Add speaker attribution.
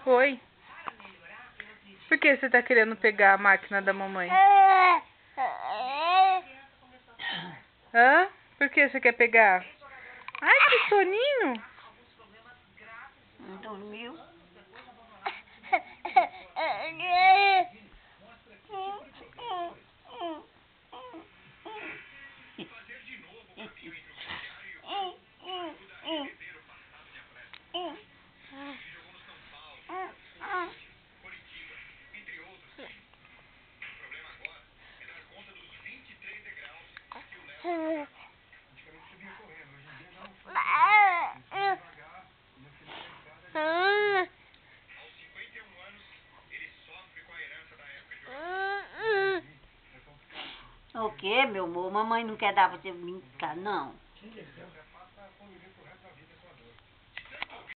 Speaker 1: Oi. Por que você tá querendo pegar a máquina da mamãe? Hã? Por que você quer pegar? Ai, que soninho.
Speaker 2: Dormiu? O quê, meu amor? Mamãe não quer dar pra você brincar, não.